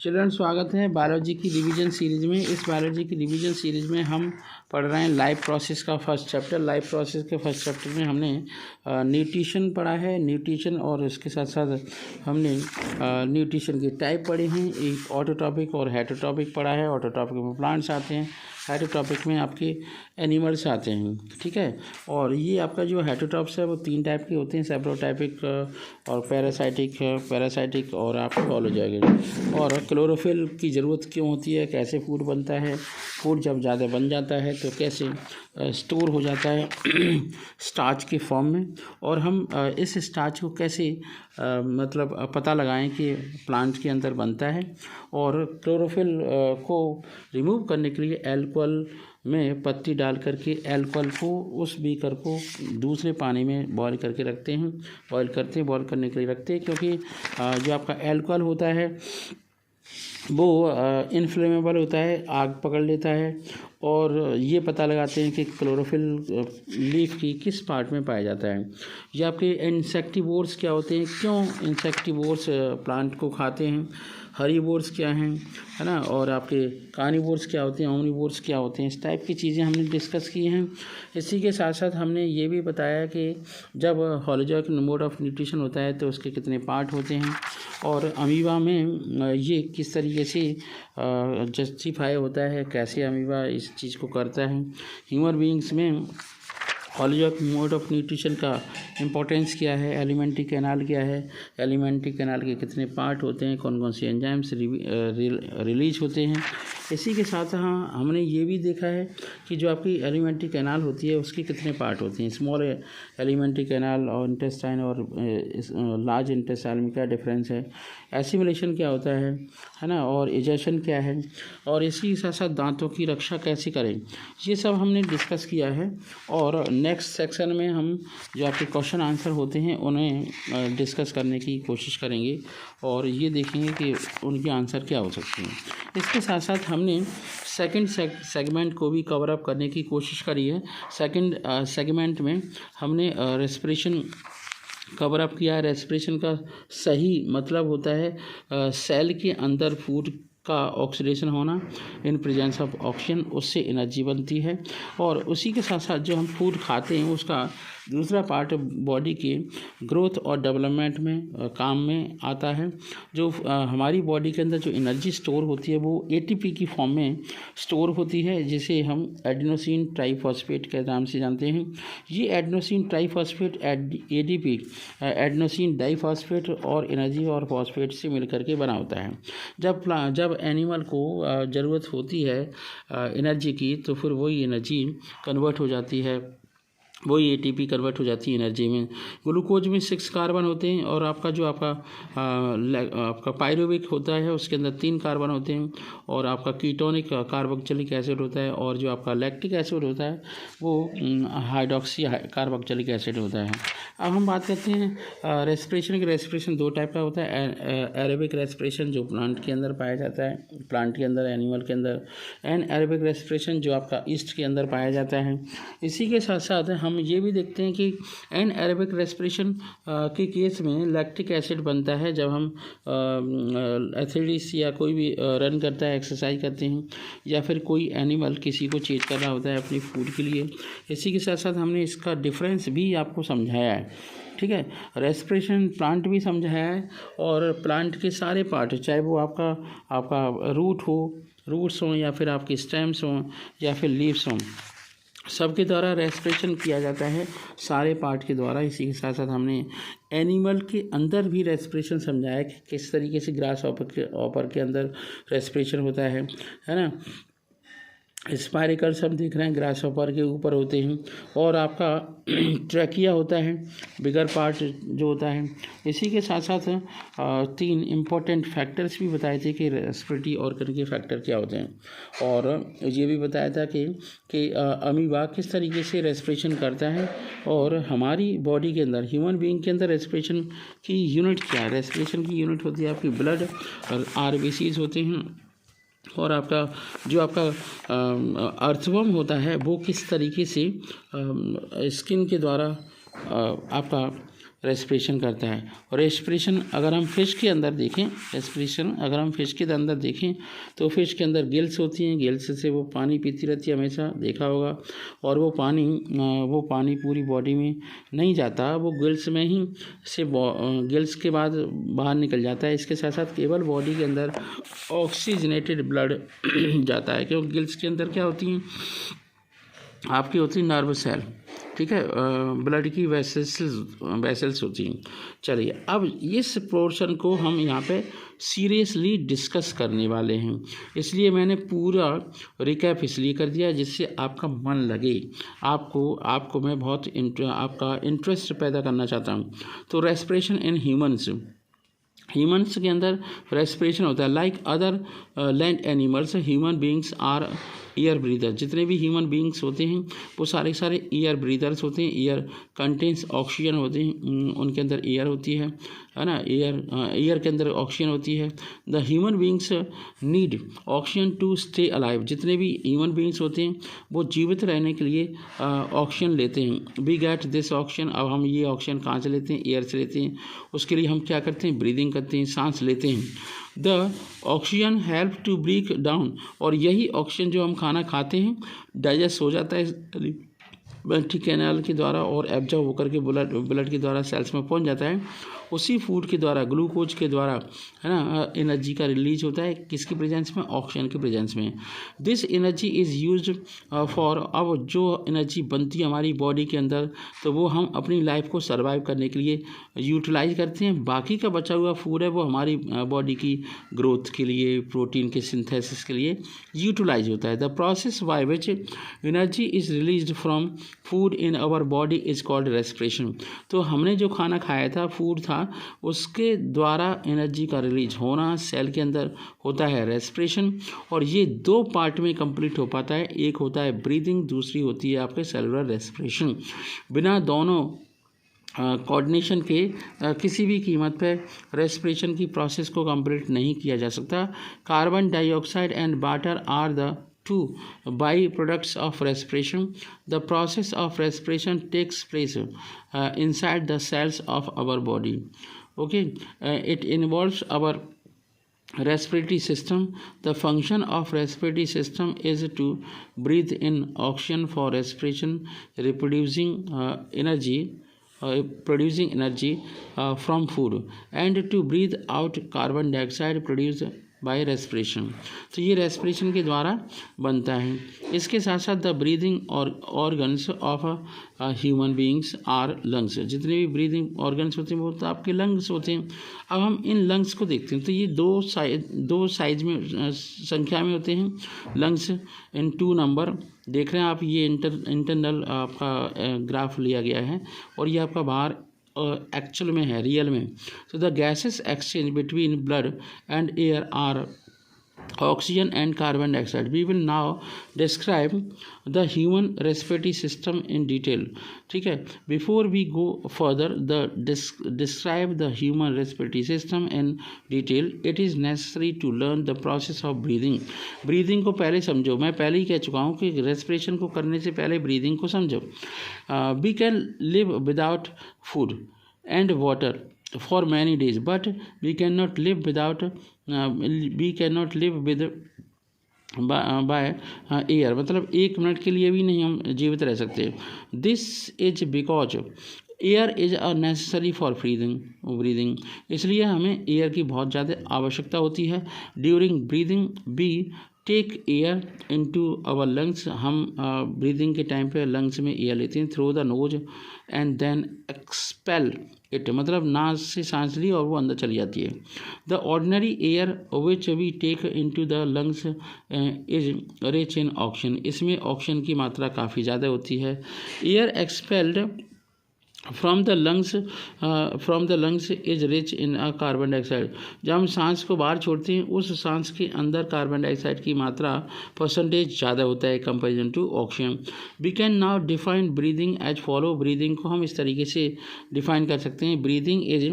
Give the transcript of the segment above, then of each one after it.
Children, स्वागत है biology की रिवीजन सीरीज़ में। इस बायोलॉजी की रिवीजन सीरीज़ में हम पढ़ रहे हैं लाइफ प्रोसेस का फर्स्ट चैप्टर। लाइफ प्रोसेस के फर्स्ट चैप्टर में हमने न्यूट्रिशन पढ़ा है, न्यूट्रिशन, और इसके साथ साथ हमने न्यूट्रिशन के टाइप पढ़े हैं। एक ऑटोटॉपिक और हेटरोटॉपिक पढ़ा है। ऑटोटॉपिक में प्लांट्स आते हैं, हेटरोटॉपिक में आपके एनिमल्स आते हैं, ठीक है। और ये आपका जो हेटरोटॉप्स है वो 3 टाइप के होते हैं, सेप्रोटाइपिक और पैरासाइटिक और आपका होलोजाइगोट। और क्लोरोफिल की ज़रूरत क्यों होती है, कैसे फूड बनता है, फूड जब ज़्यादा बन जाता है तो कैसे स्टोर हो जाता है स्टार्च के फॉर्म में, और हम इस स्टार्च को कैसे मतलब पता लगाएं कि प्लांट के अंदर बनता है। और क्लोरोफिल को रिमूव करने के लिए अल्कोहल में पत्ती डाल करके अल्कोहल को, उस बीकर को दूसरे पानी में बॉईल करके रखते हैं, बॉईल करने के लिए रखते हैं, क्योंकि जो आपका अल्कोहल होता है वो इनफ्लेमेबल होता है, आग पकड़ लेता है। और ये पता लगाते हैं कि क्लोरोफिल लीफ की किस पार्ट में पाया जाता है। ये आपके इंसेक्टिवोर्स क्या होते हैं, क्यों इंसेक्टिवोर्स प्लांट को खाते हैं, हरीवोर्स क्या हैं, है ना, और आपके कार्निवोर्स क्या होते हैं, ओमनिवोर्स क्या होते हैं। इस टाइप की चीज़ें हमने डिस्कस की हैं। इसी के साथ साथ हमने ये भी बताया कि जब होलोजॉइक मोड ऑफ न्यूट्रिशन होता है तो उसके कितने पार्ट होते हैं, और अमीबा में ये किस तरीके से जस्टिफाई होता है, कैसे अमीबा इस चीज़ को करता है। ह्यूमन बीइंग्स में होलोजॉइक मोड ऑफ न्यूट्रिशन का इम्पोर्टेंस क्या है, एलिमेंट्री कैनाल क्या है, एलिमेंट्री कैनाल के कितने पार्ट होते हैं, कौन कौन सी एंजाइम्स रिलीज होते हैं। इसी के साथ हमने ये भी देखा है कि जो आपकी एलिमेंट्री कैनाल होती है उसके कितने पार्ट होते हैं। स्मॉल एलिमेंट्री कैनाल और इंटेस्टाइन और लार्ज इंटेस्टाइन में क्या डिफरेंस है, एसिमिलेशन क्या होता है ना, और इजेशन क्या है, और इसी के साथ साथ दांतों की रक्षा कैसे करें, ये सब हमने डिस्कस किया है। और नेक्स्ट सेक्शन में हम जो आपके क्वेश्चन आंसर होते हैं उन्हें डिस्कस करने की कोशिश करेंगे और ये देखेंगे कि उनके आंसर क्या हो सकते हैं। इसके साथ साथ हमने सेकंड सेगमेंट को भी कवर अप करने की कोशिश करी है। सेकंड सेगमेंट में हमने रेस्पिरेशन कवर अप किया है। रेस्पिरेशन का सही मतलब होता है सेल के अंदर फूड का ऑक्सीडेशन होना इन प्रेजेंस ऑफ ऑक्सीजन, उससे एनर्जी बनती है। और उसी के साथ साथ जो हम फूड खाते हैं उसका दूसरा पार्ट बॉडी के ग्रोथ और डेवलपमेंट में काम में आता है। जो हमारी बॉडी के अंदर जो एनर्जी स्टोर होती है वो एटीपी की फॉर्म में स्टोर होती है, जिसे हम एडेनोसिन ट्राइफॉस्फेट के नाम से जानते हैं। ये adenosine triphosphate ADP adenosine diphosphate और एनर्जी और फॉस्फेट से मिलकर के बना होता है। जब एनिमल को ज़रूरत होती है एनर्जी की, तो फिर वही एनर्जी कन्वर्ट हो जाती है, वही एटीपी कन्वर्ट हो जाती है एनर्जी में। ग्लूकोज में 6 कार्बन होते हैं, और आपका जो आपका पायरुविक होता है उसके अंदर 3 कार्बन होते हैं, और आपका कीटोनिक कार्बोक्सिलिक एसिड होता है, और जो आपका लैक्टिक एसिड होता है वो हाइड्रोक्सी कार्बोक्सिलिक एसिड होता है। अब हम बात करते हैं रेस्पिरेशन की। रेस्पिरेशन 2 टाइप का होता है। एरोबिक रेस्पिरेशन जो प्लांट के अंदर पाया जाता है, प्लांट के अंदर, एनिमल के अंदर, एंड एरोबिक रेस्पिरेशन जो आपका ईस्ट के अंदर पाया जाता है। इसी के साथ साथ हम ये भी देखते हैं कि एनाएरोबिक रेस्पिरेशन के केस में लैक्टिक एसिड बनता है जब हम एथलीट्स या कोई भी रन करता है, एक्सरसाइज करते हैं, या फिर कोई एनिमल किसी को चेज कर रहा होता है अपनी फूड के लिए। इसी के साथ साथ हमने इसका डिफरेंस भी आपको समझाया है, ठीक है। रेस्पिरेशन प्लांट भी समझाया है, और प्लांट के सारे पार्ट, चाहे वो आपका रूट्स हों या फिर आपके स्टेम्स हों या फिर लीव्स हों, सबके द्वारा रेस्पिरेशन किया जाता है, सारे पार्ट के द्वारा। इसी के साथ साथ हमने एनिमल के अंदर भी रेस्पिरेशन समझाया कि किस तरीके से ग्रास ऑपर के अंदर रेस्पिरेशन होता है ना। स्पाइरिकल्स हम देख रहे हैं ग्रास हॉपर के ऊपर होते हैं, और आपका ट्रैकिया होता है, बिगर पार्ट जो होता है। इसी के साथ साथ 3 इम्पोर्टेंट फैक्टर्स भी बताए थे कि रेस्पिरेटरी ऑर्गन के फैक्टर क्या होते हैं, और ये भी बताया था कि अमीबा किस तरीके से रेस्पिरेशन करता है, और हमारी बॉडी के अंदर, ह्यूमन बीइंग के अंदर रेस्पिरेशन की यूनिट क्या है। रेस्पिरेशन की यूनिट होती है आपकी ब्लड, और आरबीसीज होते हैं, और जो आपका अर्थवर्म होता है वो किस तरीके से स्किन के द्वारा आपका रेस्पिरेशन करता है। और रेस्पिरेशन अगर हम फिश के अंदर देखें, रेस्पिरेशन अगर हम फिश के अंदर देखें तो फिश के अंदर गिल्स होती हैं, गिल्स से वो पानी पीती रहती है, हमेशा देखा होगा। और वो पानी पूरी बॉडी में नहीं जाता, वो गिल्स में ही से गिल्स के बाद बाहर निकल जाता है। इसके साथ साथ केवल बॉडी के अंदर ऑक्सीजनेटेड ब्लड जाता है, क्योंकि गिल्स के अंदर क्या होती हैं, आपकी होती है नर्व सेल, ठीक है, ब्लड की वेसल्स होती हैं। चलिए, अब इस पोर्शन को हम यहाँ पे सीरियसली डिस्कस करने वाले हैं, इसलिए मैंने पूरा रिकैप इसलिए कर दिया जिससे आपका मन लगे, आपको मैं बहुत आपका इंटरेस्ट पैदा करना चाहता हूँ। तो रेस्पिरेशन इन ह्यूमन्स के अंदर रेस्पिरेशन होता है। Like other land animals, human beings are air breather. जितने भी ह्यूमन बींग्स होते हैं वो सारे एयर ब्रीदर्स होते हैं। एयर कंटेंस ऑक्सीजन होते हैं, उनके अंदर एयर होती है ना, एयर के अंदर ऑक्सीजन होती है। The human beings need oxygen to stay alive. जितने भी ह्यूमन बींग्स होते हैं वो जीवित रहने के लिए ऑक्सीजन लेते हैं। We get this oxygen. अब हम ये ऑक्सीजन कहाँ से लेते हैं? एयर से लेते हैं। उसके लिए हम क्या करते हैं? ब्रीदिंग करते हैं, सांस लेते हैं। The oxygen help to break down. और यही ऑक्सीजन जो हम खाना खाते हैं डाइजेस्ट हो जाता है लिम्फेटिक कैनाल के द्वारा और एब्जॉर्ब होकर के ब्लड के द्वारा सेल्स में पहुंच जाता है। उसी फूड के द्वारा, ग्लूकोज के द्वारा, है ना, एनर्जी का रिलीज होता है। किसकी प्रेजेंस में? ऑक्सीजन के प्रेजेंस में। This energy is used for, अब जो एनर्जी बनती है हमारी बॉडी के अंदर तो वो हम अपनी लाइफ को सर्वाइव करने के लिए यूटिलाइज करते हैं। बाकी का बचा हुआ फूड है वो हमारी बॉडी की ग्रोथ के लिए, प्रोटीन के सिंथेसिस के लिए यूटिलाइज होता है। The process by which energy is released from food in our body is called respiration. तो हमने जो खाना खाया था, फूड था, उसके द्वारा एनर्जी का रिलीज होना सेल के अंदर होता है रेस्पिरेशन। और ये दो पार्ट में कंप्लीट हो पाता है। एक होता है ब्रीदिंग, दूसरी होती है आपके सेलुलर रेस्पिरेशन। बिना दोनों कोऑर्डिनेशन के किसी भी कीमत पर रेस्पिरेशन की प्रोसेस को कंप्लीट नहीं किया जा सकता। Carbon dioxide and water are the two byproducts of respiration. The process of respiration takes place inside the cells of our body. Okay, it involves our respiratory system. The function of respiratory system is to breathe in oxygen for respiration, producing energy from food, and to breathe out carbon dioxide produced by respiration. तो ये respiration के द्वारा बनता है। इसके साथ साथ the breathing और organs of human beings are lungs. जितने भी ब्रीदिंग ऑर्गन्स होते हैं वो तो आपके लंग्स होते हैं। अब हम इन लंग्स को देखते हैं तो ये दो साइज में, संख्या में होते हैं लंग्स इन 2 नंबर। देख रहे हैं आप, ये इंटरनल आपका ग्राफ लिया गया है और ये आपका बाहर एक्चुअल में है, रियल में। तो the gases exchange between blood and air are oxygen and carbon dioxide. We will now describe the human respiratory system in detail. ठीक है, before we go further describe the human respiratory system in detail, it is necessary to learn the process of breathing. Breathing को पहले समझो। मैं पहले ही कह चुका हूँ कि रेस्पिरेशन को करने से पहले ब्रीदिंग को समझो। We can live without food and water for many days, but we cannot live with by air। मतलब 1 मिनट के लिए भी नहीं हम जीवित रह सकते। This is because air is a necessary for breathing. इसलिए हमें एयर की बहुत ज़्यादा आवश्यकता होती है। During breathing we take air into our lungs. हम ब्रीदिंग के टाइम पे लंग्स में एयर लेते हैं through the nose and then expel it. मतलब नाक से सांस ली और वो अंदर चली जाती है। The ordinary air which we take into the lungs is rich in oxygen. इसमें ऑक्सीजन की मात्रा काफ़ी ज़्यादा होती है। Air expelled from the lungs is rich in carbon dioxide. जब हम सांस को बाहर छोड़ते हैं उस सांस के अंदर कार्बन डाइऑक्साइड की मात्रा परसेंटेज ज़्यादा होता है comparison to oxygen. We can now define breathing as follow. Breathing को हम इस तरीके से डिफाइन कर सकते हैं। Breathing is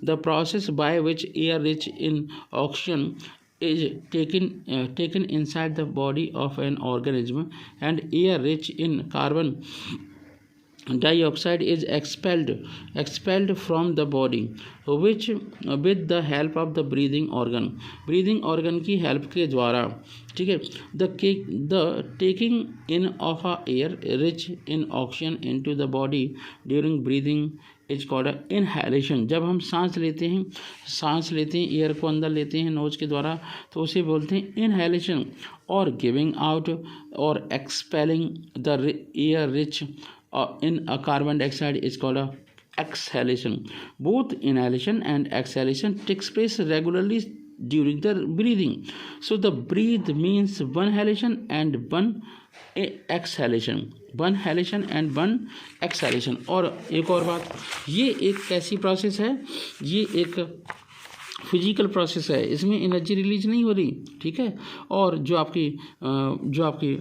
the process by which air rich in oxygen is taken inside the body of an organism and air rich in carbon dioxide is expelled from the body which with the help of the breathing organ की help के द्वारा, ठीक है, the taking in of a air rich in oxygen into the body during breathing is called inhalation. जब हम सांस लेते हैं एयर को अंदर लेते हैं नोज के द्वारा, तो उसे बोलते हैं इनहेलेशन। और गिविंग आउट और expelling the air rich in a carbon dioxide is called a exhalation. Both inhalation and exhalation takes place regularly during the breathing. So the breathe means one halation and one exhalation, one halation and one exhalation। और एक और बात, ये एक कैसी process है, ये एक फिजिकल प्रोसेस है, इसमें एनर्जी रिलीज नहीं हो रही, ठीक है। और जो आपकी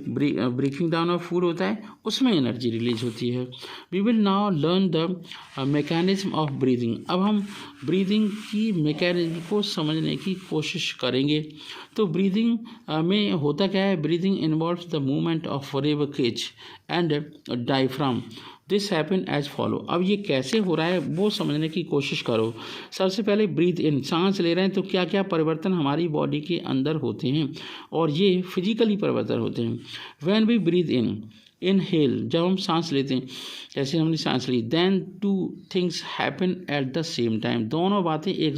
ब्रेकिंग डाउन ऑफ फूड होता है उसमें एनर्जी रिलीज होती है। We will now learn the mechanism of breathing. अब हम ब्रीदिंग की मैकेनिज्म को समझने की कोशिश करेंगे। तो ब्रीदिंग में होता क्या है, breathing involves the movement of rib cage and diaphragm. This happen as follow. अब ये कैसे हो रहा है वो समझने की कोशिश करो। सबसे पहले ब्रीथ इन, सांस ले रहे हैं तो क्या क्या परिवर्तन हमारी बॉडी के अंदर होते हैं, और ये फिजिकली परिवर्तन होते हैं। व्हेन वी ब्रीथ इनहेल, जब हम सांस लेते हैं, जैसे हमने सांस ली, then two things happen at the same time. दोनों बातें एक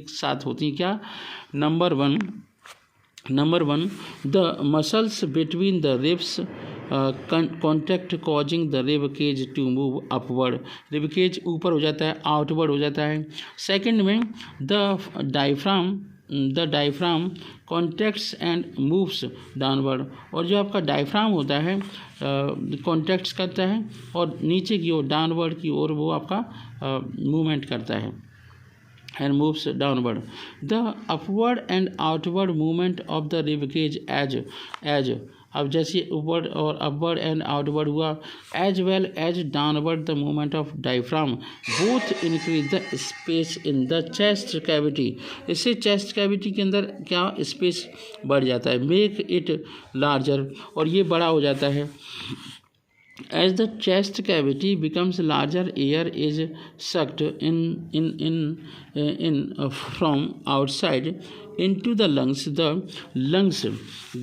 साथ होती हैं। क्या? Number one the muscles between the ribs contact causing the rib cage to move upward. Rib cage ऊपर हो जाता है, आउटवर्ड हो जाता है। सेकंड में the diaphragm contacts and moves downward. और जो आपका डायफ्राम होता है कॉन्टैक्ट्स करता है और नीचे की ओर डाउनवर्ड की ओर वो आपका मूवमेंट करता है and moves downward. The upward and outward movement of the rib cage as अब जैसे ऊपर और अपवर्ड एंड आउटवर्ड हुआ, as well as downward the movement of diaphragm both increase the space in the chest cavity. इससे chest cavity के अंदर क्या space बढ़ जाता है, मेक इट लार्जर, और ये बड़ा हो जाता है। As the chest cavity becomes larger, air is sucked in from outside into the lungs. The lungs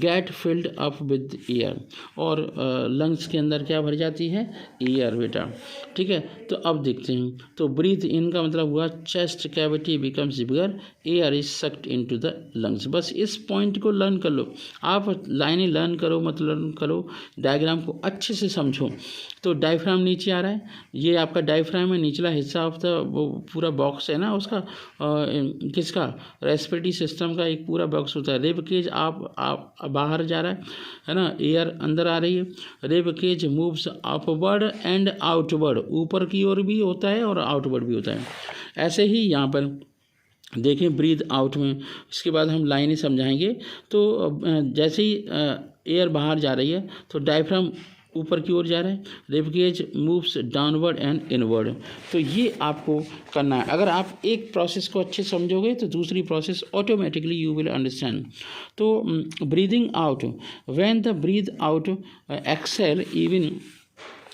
get filled up with air। और लंग्स के अंदर क्या भर जाती है? एयर बेटा, ठीक है। तो अब देखते हैं, तो ब्रीथ इन का मतलब हुआ chest cavity becomes bigger, air is sucked into the lungs. बस इस पॉइंट को लर्न कर लो, आप लाइनें लर्न करो, मत लर्न करो, डायग्राम को अच्छे से समझो। तो डायफ्राम नीचे आ रहा है, ये आपका डायफ्राम है, निचला हिस्सा ऑफ द वो पूरा बॉक्स है ना उसका, किसका? रेस्पिरेटरी सिस्टम का एक पूरा बॉक्स होता है। रिब केज आप बाहर जा रहा है ना, एयर अंदर आ रही है। Rib cage moves upward and outward, ऊपर की ओर भी होता है और आउटवर्ड भी होता है। ऐसे ही यहाँ पर देखें ब्रीथ आउट में, इसके बाद हम लाइनें समझाएंगे। तो जैसे ही एयर बाहर जा रही है तो डायफ्राम ऊपर की ओर जा रहा है, rib cage moves downward and inward. तो ये आपको करना है। अगर आप एक प्रोसेस को अच्छे समझोगे तो दूसरी process automatically you will understand. तो breathing out, when the breath out exhale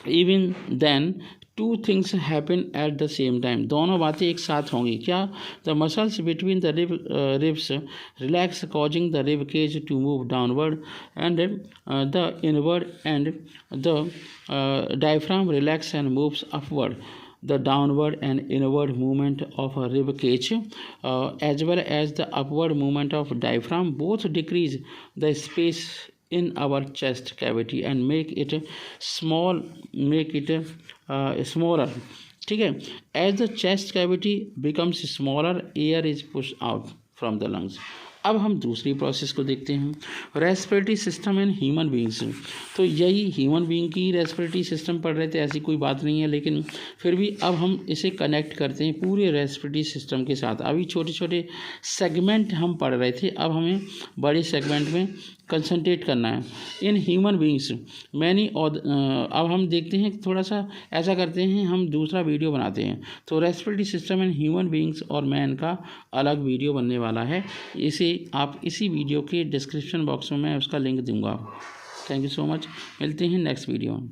even then two things happen at the same time. दोनों बातें एक साथ होंगी। क्या? The muscles between the ribs relax causing the rib cage to move downward and the inward and the diaphragm relax and moves upward. The downward and inward movement of a rib cage as well as the upward movement of diaphragm both decrease the space in our chest cavity and make it smaller, ठीक है। As the chest cavity becomes smaller, air is pushed out from the lungs। अब हम दूसरी process को देखते हैं, respiratory system in human beings. तो यही ह्यूमन बींग की रेस्पिरेटरी सिस्टम पढ़ रहे थे, ऐसी कोई बात नहीं है, लेकिन फिर भी अब हम इसे कनेक्ट करते हैं पूरे रेस्पिरेटरी सिस्टम के साथ। अभी छोटे छोटे सेगमेंट हम पढ़ रहे थे, अब हमें बड़े सेगमेंट में कंसंट्रेट करना है। इन ह्यूमन बींग्स मैनी अब हम देखते हैं, थोड़ा सा ऐसा करते हैं, हम दूसरा वीडियो बनाते हैं। तो respiratory system in human beings और मैन का अलग वीडियो बनने वाला है, इसे आप इसी वीडियो के डिस्क्रिप्शन बॉक्स में मैं उसका लिंक दूंगा। थैंक यू सो मच, मिलते हैं नेक्स्ट वीडियो में।